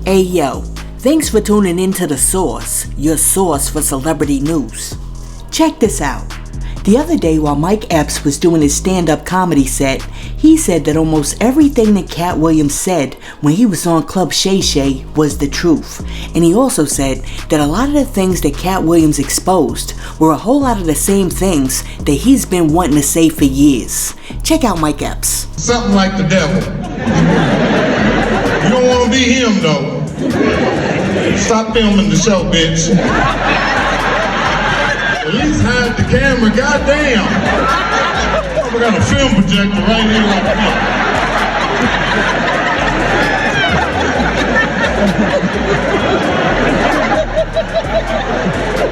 Hey yo, thanks for tuning in to The Source, your source for celebrity news. Check this out. The other day while Mike Epps was doing his stand-up comedy set, he said that almost everything that Katt Williams said when he was on Club Shay Shay was the truth. And he also said that a lot of the things that Katt Williams exposed were a whole lot of the same things that he's been wanting to say for years. Check out Mike Epps. Something like the devil. You don't want to be him though. Stop filming the show, bitch. At least hide the camera, goddamn. We got a film projector right here like that.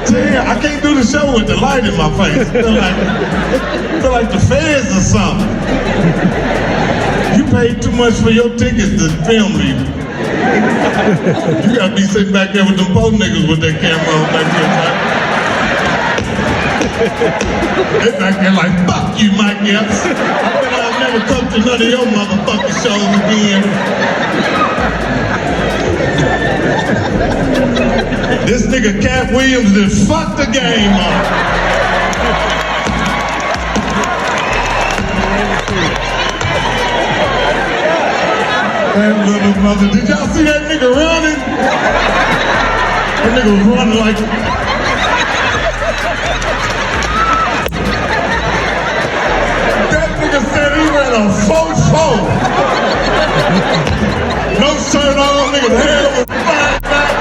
Damn, I can't do the show with the light in my face. I feel like the feds or something. You paid too much for your tickets to film me. You gotta be sitting back there with them poor niggas with their camera on back there. They back there like, fuck you, Mike Epps. I bet I'll never come to none of your motherfucking shows again. This nigga Katt Williams just fucked the game up. That little mother, did y'all see that nigga running? That nigga was running like... That nigga said he ran a 4-4. No shirt on, nigga's hair was flying back.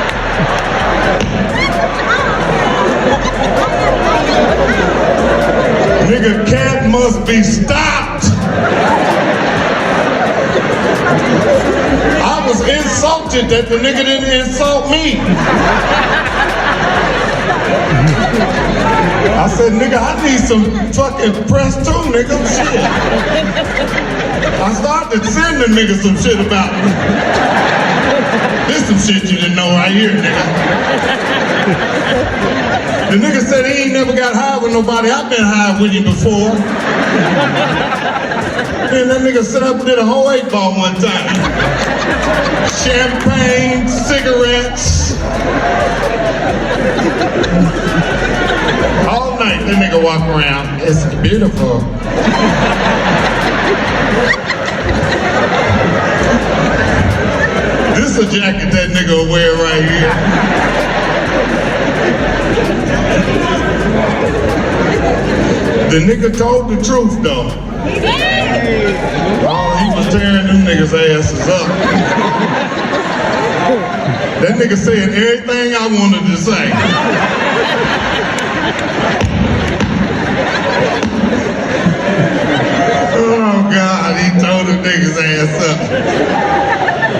Nigga Katt must be stopped. I was insulted that the nigga didn't insult me. I said, nigga, I need some fucking press too, nigga. Shit. I started sending niggas some shit about me. This some shit you didn't know right here, nigga. The nigga said he ain't never got high with nobody. I've been high with him before. Then that nigga set up and did a whole 8-ball one time. Champagne, cigarettes. All night, that nigga walk around. It's beautiful. This a jacket that nigga will wear right here. The nigga told the truth though. Oh, he was tearing them niggas' asses up. That nigga said everything I wanted to say. Oh God, he tore the niggas' ass up.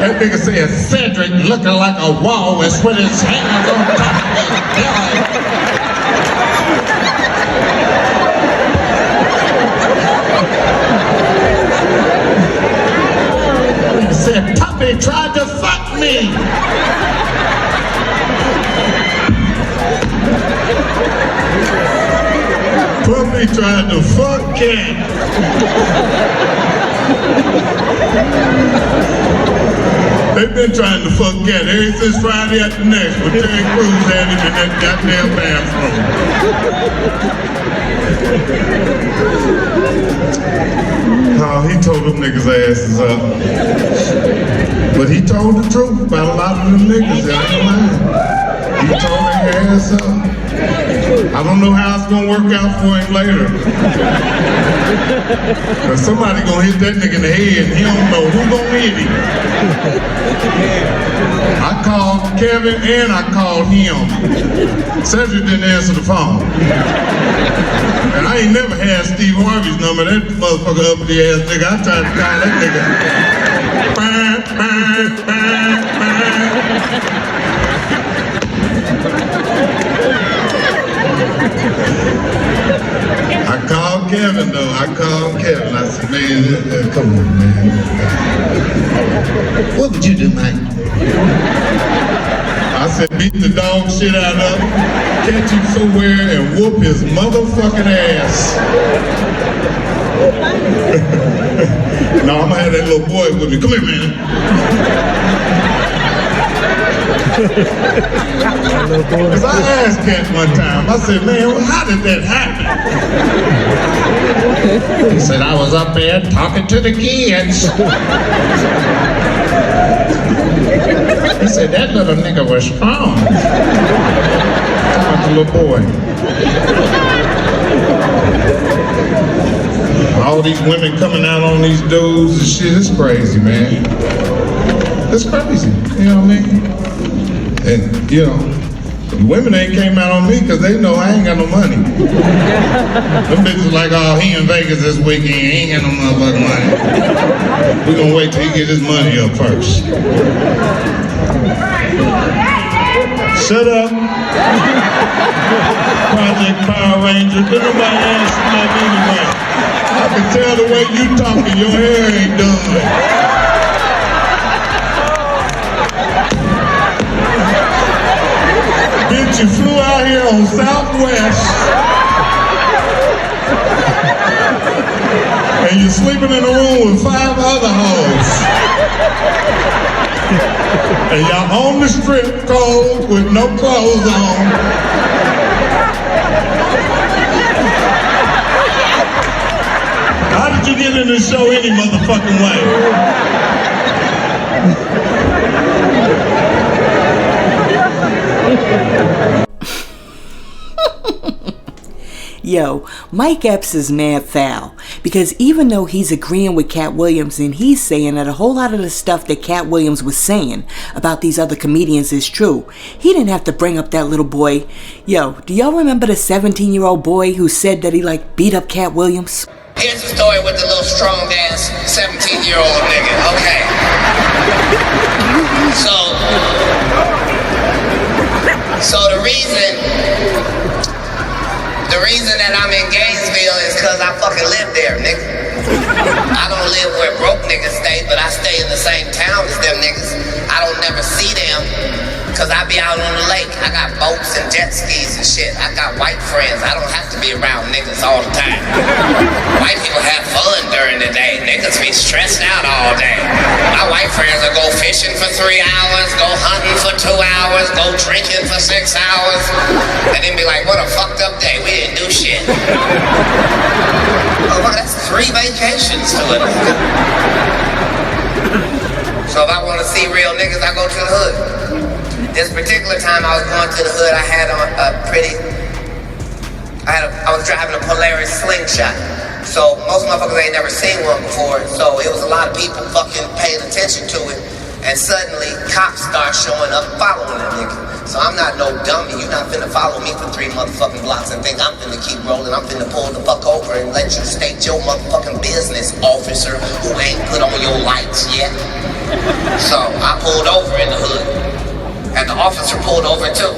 That nigga said Cedric looking like a walrus with his hands on top of his belly. He said Puppy tried to fuck me. Puppy tried to fuck Katt. They've been trying to fuck Katt ever since Friday at the next, but Terry Crews had him in that goddamn bathroom. Oh, he told them niggas' asses up. But he told the truth about a lot of them niggas, I ain't lying. He told their ass up. I don't know how it's gonna work out for him later. But somebody gonna hit that nigga in the head and he don't know who gonna hit him. I called Kevin and I called him. Cedric didn't answer the phone. And I ain't never had Steve Harvey's number. That motherfucker up the ass nigga. I tried to call that nigga. I called Kevin though. I called Kevin. I said, man, come on, man. What would you do, Mike? I said, beat the dog shit out of him, catch him somewhere and whoop his motherfucking ass. No, I'm gonna have that little boy with me. Come here, man. Because I asked Katt one time, I said, man, well, how did that happen? He said, I was up there talking to the kids. He said, that little nigga was strong. Talking to the little boy. All these women coming out on these dudes and shit, it's crazy, man. It's crazy, you know what I mean? And, you know, the women ain't came out on me because they know I ain't got no money. Them bitches like, oh, he in Vegas this weekend, he ain't got no motherfucking money. We gonna wait till he get his money up first. Shut up. Project Power Ranger, but nobody asked that anyway. I can tell the way you talking, your hair ain't done. Bitch, you flew out here on Southwest and you're sleeping in a room with 5 other hoes. And y'all on the strip cold with no clothes on. How did you get in the show any motherfucking way? Yo, Mike Epps is mad foul because even though he's agreeing with Katt Williams and he's saying that a whole lot of the stuff that Katt Williams was saying about these other comedians is true, he didn't have to bring up that little boy. Yo, do y'all remember the 17-year-old boy who said that he beat up Katt Williams? Here's the story with the little strong ass 17-year-old nigga. Okay. So the reason that I'm in Gainesville is because I fucking live there, nigga. I don't live where broke niggas stay, but I stay in the same town as them niggas. I don't never see them because I be out on the lake. I got boats and jet skis and shit. I got white friends. I don't have to be around niggas all the time. White people have fun during the day. Niggas be stressed out all day. My white friends will go fishing for 3 hours, go hunting for 2 hours, go drinking for 6 hours, and then be like, what a fucked up day. We didn't do shit. Oh, wow, that's 3 vacations to it. So if I want to see real niggas, I go to the hood. This particular time I was going to the hood, I had on I was driving a Polaris slingshot. So most motherfuckers ain't never seen one before. So it was a lot of people fucking paying attention to it. And suddenly cops start showing up following a nigga. So I'm not no dummy. You're not finna follow me for 3 motherfucking blocks and think I'm finna keep rolling. I'm finna pull the fuck over and let you state your motherfucking business, officer, who ain't put on your lights yet. So I pulled over in the hood. And the officer pulled over too.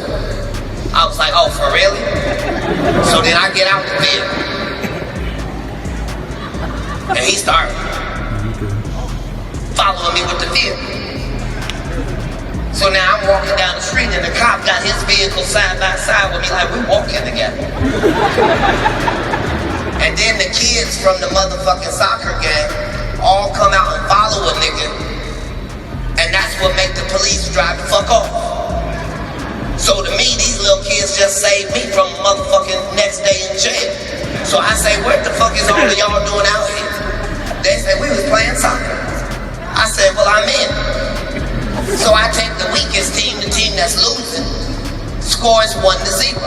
I was like, oh, for real? So then I get out the vehicle. And he started following me with the vehicle. So now I'm walking down the street and the cop got his vehicle side by side with me like we walking together. And then the kids from the motherfucking soccer game all come out and follow a nigga. And that's what make the police drive the fuck off. So to me, these little kids just saved me from motherfucking next day in jail. So I say, what the fuck is all of y'all doing out here? They say, we was playing soccer. I said, well, I'm in. So I take the weakest team, the team that's losing, scores 1-0.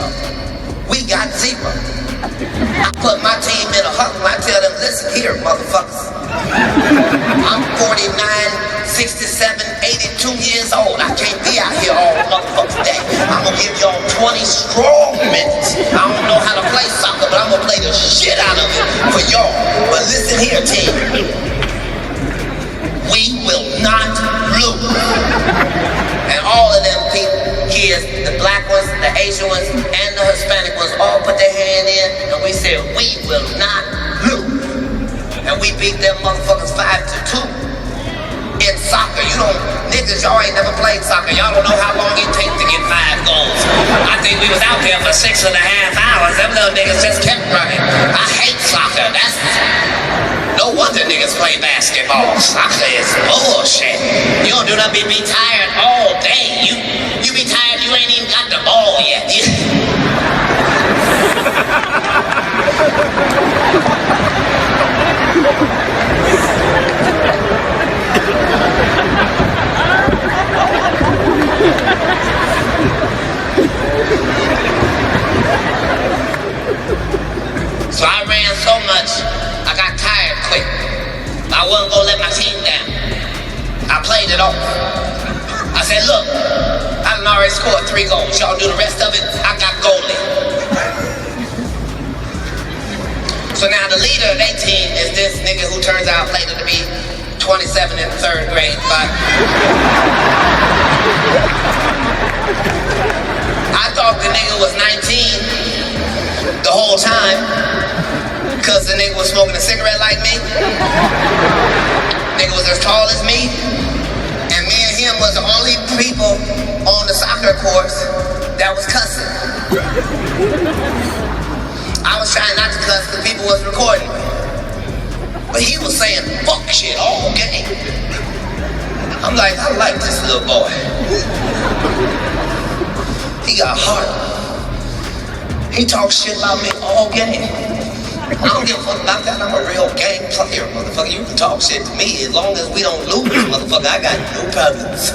We got 0. I put my team in a huddle. I tell them, listen here, motherfuckers. I'm 49, 67, 82 years old. I can't be out here all motherfucking day. I'm gonna give y'all 20 strong minutes. I don't know how to play soccer, but I'm gonna play the shit out of it for y'all. But listen here, team. We will not lose. And all of them kids, the black ones, the Asian ones, and the Hispanic ones all put their hand in, and we said, we will not lose. And we beat them motherfuckers 5-2 in soccer. You don't, niggas, y'all ain't never played soccer. Y'all don't know how long it takes to get 5 goals. I think we was out there for 6.5 hours. Them little niggas just kept running. I hate soccer. That's no wonder niggas play basketball. Soccer is bullshit. You don't do nothing but be tired all day. You I said, look, I done already scored 3 goals. Y'all do the rest of it, I got goalie. So now the leader of their team is this nigga who turns out later to be 27 in 3rd grade, but I thought the nigga was 19 the whole time, cause the nigga was smoking a cigarette like me. Nigga was as tall as me, and me and him was the only people on the soccer course that was cussing. I was trying not to cuss because people was recording me. But he was saying fuck shit all game. I'm like, I like this little boy. He got heart. He talks shit about me all game. I don't give a fuck about that. I'm a real game player, motherfucker. You can talk shit to me as long as we don't lose, motherfucker. I got no problems.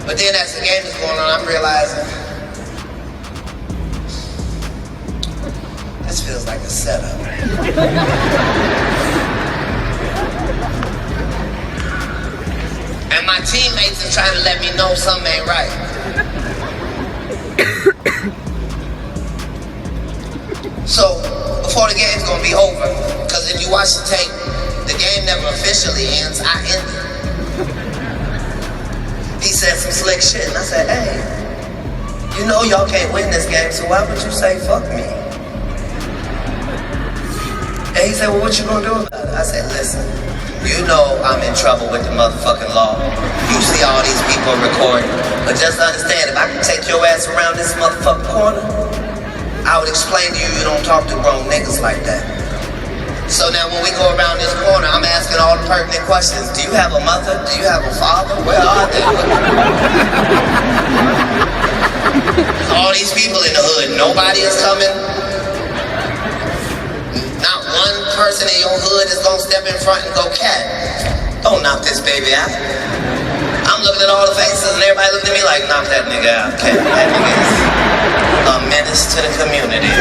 But then as the game is going on, I'm realizing this feels like a setup. And my teammates are trying to let me know something ain't right. So, before the game's gonna be over, because if you watch the tape, the game never officially ends, I end it. He said some slick shit, and I said, hey, you know y'all can't win this game, so why would you say fuck me? And he said, well, what you gonna do about it? I said, listen, you know I'm in trouble with the motherfucking law. You see all these people recording, but just understand, if I can take your ass around this motherfucking corner, I would explain to you, you don't talk to grown niggas like that. So now when we go around this corner, I'm asking all the pertinent questions. Do you have a mother? Do you have a father? Where are they? All these people in the hood, nobody is coming. Not one person in your hood is gonna step in front and go, Katt, don't knock this baby out. I'm looking at all the faces and everybody looking at me like, knock that nigga out, Katt. That nigga is a menace to the community.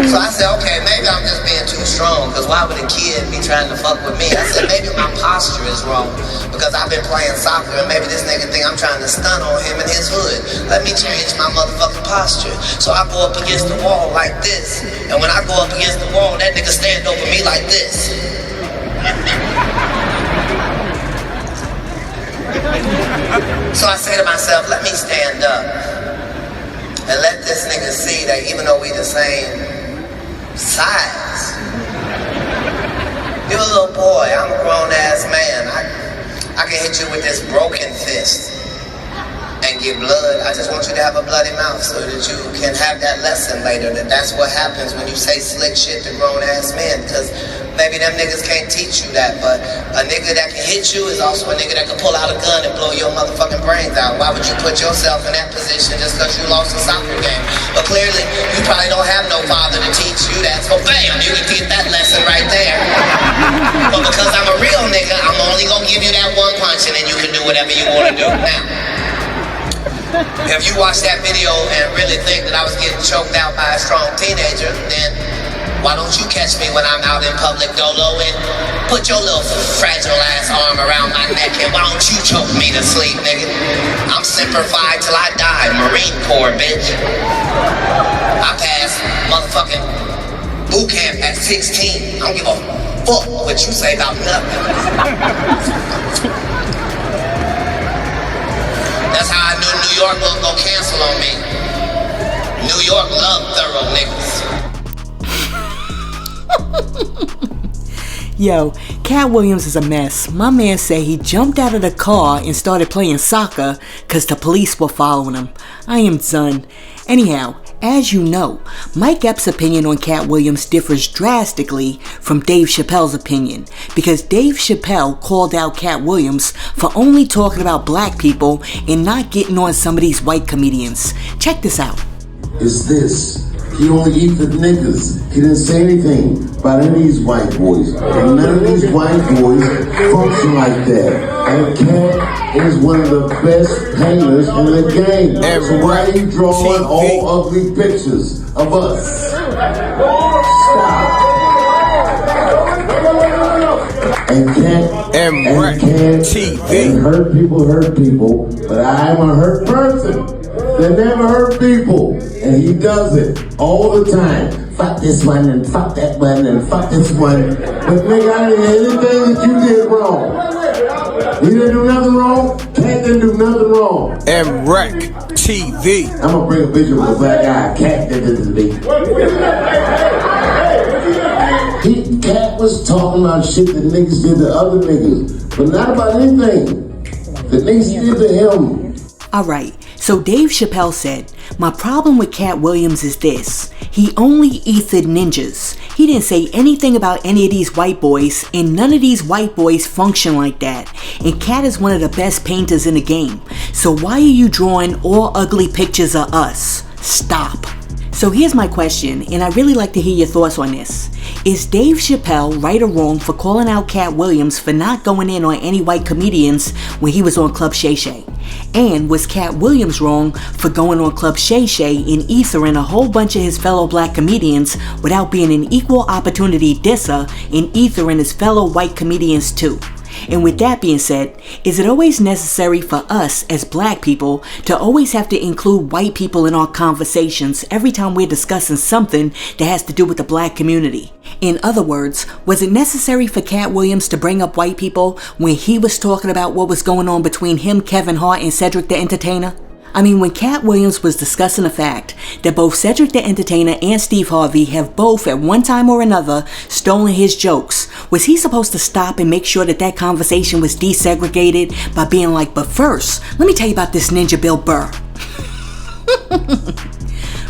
So I said, okay, maybe I'm just being too strong, because why would a kid be trying to fuck with me? I said, maybe my posture is wrong, because I've been playing soccer, and maybe this nigga think I'm trying to stun on him in his hood. Let me change my motherfucking posture. So I go up against the wall like this, and when I go up against the wall, that nigga stand over me like this. So I say to myself, let me stand up and let this nigga see that even though we the same size, you're a little boy, I'm a grown-ass man. I can hit you with this broken fist and get blood. I just want you to have a bloody mouth so that you can have that lesson later, that's what happens when you say slick shit to grown-ass men, because maybe them niggas can't teach you that, but a nigga that can hit you is also a nigga that can pull out a gun and blow your motherfucking brains out. Why would you put yourself in that position just because you lost a soccer game? But clearly, you probably don't have no father to teach you that, so bam, you can get that lesson right there. But because I'm a real nigga, I'm only gonna give you that one punch and then you can do whatever you wanna do. Now, if you watch that video and really think that I was getting choked out by a strong teenager, then why don't you catch me when I'm out in public, Dolo, and put your little fragile ass arm around my neck, and why don't you choke me to sleep, nigga? I'm Semper Fi till I die, Marine Corps, bitch. I passed motherfucking boot camp at 16. I don't give a fuck what you say about nothing. That's how I knew New York was gonna cancel on me. New York love thorough niggas. Yo, Katt Williams is a mess. My man said he jumped out of the car and started playing soccer because the police were following him. I am done. Anyhow, as you know, Mike Epps' opinion on Katt Williams differs drastically from Dave Chappell's opinion, because Dave Chappelle called out Katt Williams for only talking about black people and not getting on some of these white comedians. Check this out. Is this. He only eats the niggas. He didn't say anything about any of these white boys. And none of these white boys function like that. And Katt is one of the best painters in the game. So why are you drawing all ugly pictures of us? Stop. And Katt and hurt people, but I'm a hurt person that never hurt people. And he does it all the time. Fuck this one and fuck that one and fuck this one. But nigga, I didn't do anything that you did wrong. You didn't do nothing wrong. Katt didn't do nothing wrong. And Wreck TV. I'm gonna bring a picture of a black guy. Katt did this to me. Katt was talking about shit that niggas did to other niggas, but not about anything that niggas did to him. Alright, so Dave Chappell said, my problem with Katt Williams is this. He only ethered ninjas. He didn't say anything about any of these white boys, and none of these white boys function like that. And Katt is one of the best painters in the game. So why are you drawing all ugly pictures of us? Stop. So here's my question, and I'd really like to hear your thoughts on this. Is Dave Chappell right or wrong for calling out Katt Williams for not going in on any white comedians when he was on Club Shay Shay? And was Katt Williams wrong for going on Club Shay Shay and ethering a whole bunch of his fellow black comedians without being an equal opportunity disser and ethering his fellow white comedians too? And with that being said, is it always necessary for us as black people to always have to include white people in our conversations every time we're discussing something that has to do with the black community? In other words, was it necessary for Katt Williams to bring up white people when he was talking about what was going on between him, Kevin Hart, and Cedric the Entertainer? I mean, when Katt Williams was discussing the fact that both Cedric the Entertainer and Steve Harvey have both at one time or another stolen his jokes, was he supposed to stop and make sure that that conversation was desegregated by being like, but first, let me tell you about this ninja Bill Burr?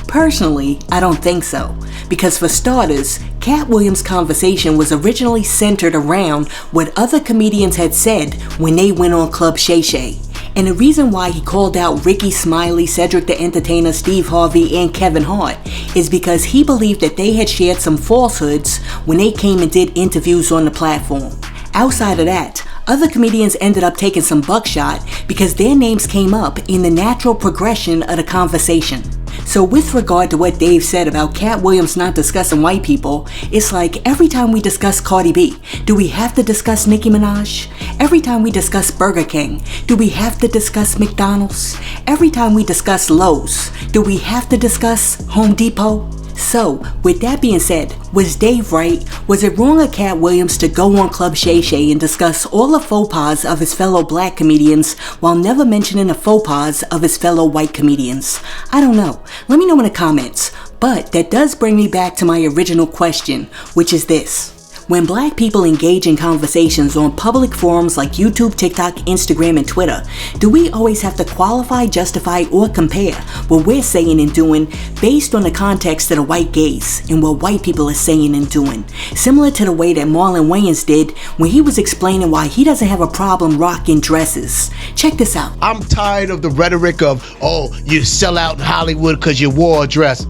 Personally, I don't think so. Because for starters, Katt Williams' conversation was originally centered around what other comedians had said when they went on Club Shay Shay. And the reason why he called out Ricky Smiley, Cedric the Entertainer, Steve Harvey, and Kevin Hart is because he believed that they had shared some falsehoods when they came and did interviews on the platform. Outside of that, other comedians ended up taking some buckshot because their names came up in the natural progression of the conversation. So with regard to what Dave said about Katt Williams not discussing white people, it's like every time we discuss Cardi B, do we have to discuss Nicki Minaj? Every time we discuss Burger King, do we have to discuss McDonald's? Every time we discuss Lowe's, do we have to discuss Home Depot? So, with that being said, was Dave right? Was it wrong of Katt Williams to go on Club Shay Shay and discuss all the faux pas of his fellow black comedians while never mentioning the faux pas of his fellow white comedians? I don't know. Let me know in the comments. But that does bring me back to my original question, which is this. When black people engage in conversations on public forums like YouTube, TikTok, Instagram, and Twitter, do we always have to qualify, justify, or compare what we're saying and doing based on the context of the white gaze and what white people are saying and doing? Similar to the way that Marlon Wayans did when he was explaining why he doesn't have a problem rocking dresses. Check this out. I'm tired of the rhetoric of, oh, you sell out in Hollywood because you wore a dress.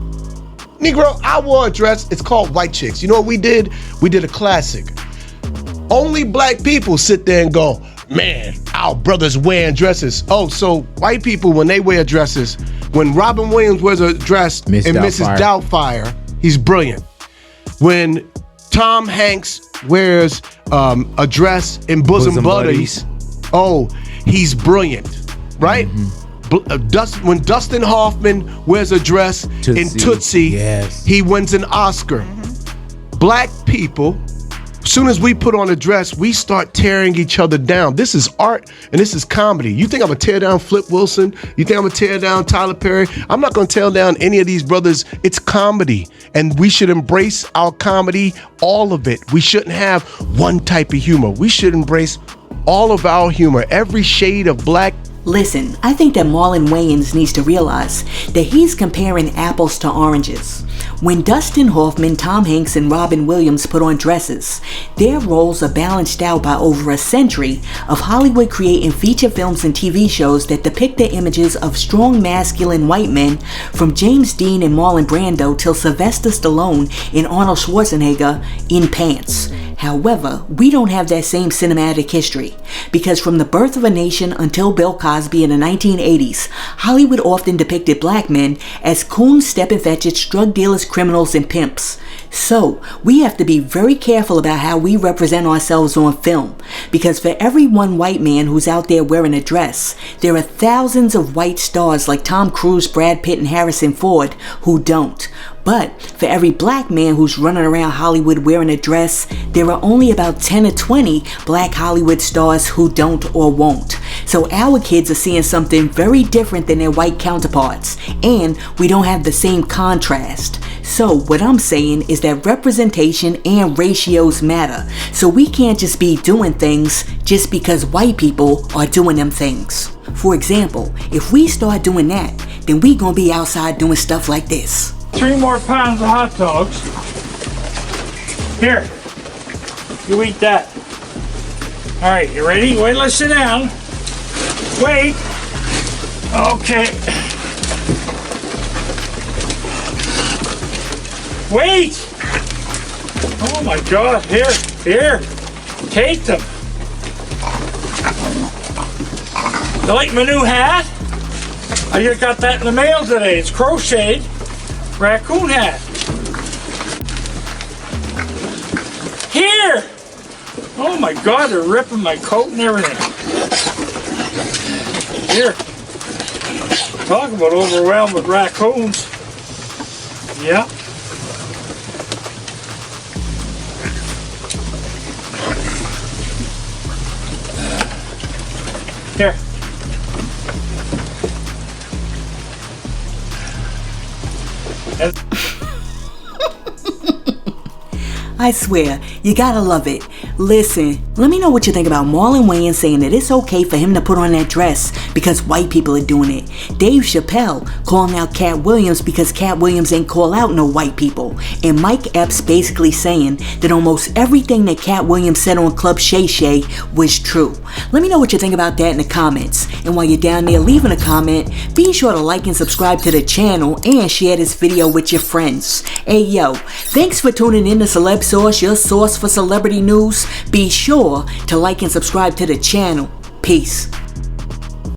Negro, I wore a dress. It's called White Chicks. You know what we did? We did a classic. Only black people sit there and go, man, our brothers wearing dresses. Oh, so white people, when they wear dresses, when Robin Williams wears a dress in Mrs. Doubtfire, he's brilliant. When Tom Hanks wears a dress in Bosom Buddies, oh, he's brilliant, right? Mm-hmm. When Dustin Hoffman wears a dress in Tootsie, yes, he wins an Oscar. Mm-hmm. Black people, as soon as we put on a dress, we start tearing each other down. This is art and this is comedy. You think I'm gonna tear down Flip Wilson? You think I'm gonna tear down Tyler Perry? I'm not gonna tear down any of these brothers. It's comedy, and we should embrace our comedy, all of it. We shouldn't have one type of humor. We should embrace all of our humor, every shade of black. Listen, I think that Marlon Wayans needs to realize that he's comparing apples to oranges. When Dustin Hoffman, Tom Hanks, and Robin Williams put on dresses, their roles are balanced out by over a century of Hollywood creating feature films and TV shows that depict the images of strong masculine white men, from James Dean and Marlon Brando till Sylvester Stallone and Arnold Schwarzenegger in pants. However, we don't have that same cinematic history, because from The Birth of a Nation until Bill Cosby in the 1980s, Hollywood often depicted black men as coon, step-and-fetchits, drug dealers, criminals, and pimps. So, we have to be very careful about how we represent ourselves on film, because for every one white man who's out there wearing a dress, there are thousands of white stars like Tom Cruise, Brad Pitt, and Harrison Ford who don't. But for every black man who's running around Hollywood wearing a dress, there are only about 10 or 20 black Hollywood stars who don't or won't. So our kids are seeing something very different than their white counterparts, and we don't have the same contrast. So what I'm saying is that representation and ratios matter. So we can't just be doing things just because white people are doing them things. For example, if we start doing that, then we gonna be outside doing stuff like this. 3 more pounds of hot dogs. Here, you eat that. All right, you ready? Wait, let's sit down. Wait. Okay. Wait. Oh my God, here. Take them. You like my new hat? I just got that in the mail today. It's crocheted. Raccoon hat. Here! Oh my God, they're ripping my coat and everything. Here. Talk about overwhelmed with raccoons. Yeah. Here. I swear, you gotta love it. Listen, let me know what you think about Marlon Wayans saying that it's okay for him to put on that dress because white people are doing it. Dave Chappell calling out Katt Williams because Katt Williams ain't call out no white people. And Mike Epps basically saying that almost everything that Katt Williams said on Club Shay Shay was true. Let me know what you think about that in the comments. And while you're down there leaving a comment, be sure to like and subscribe to the channel and share this video with your friends. Hey yo, thanks for tuning in to Celeb Source, your source for celebrity news. Be sure to like and subscribe to the channel. Peace.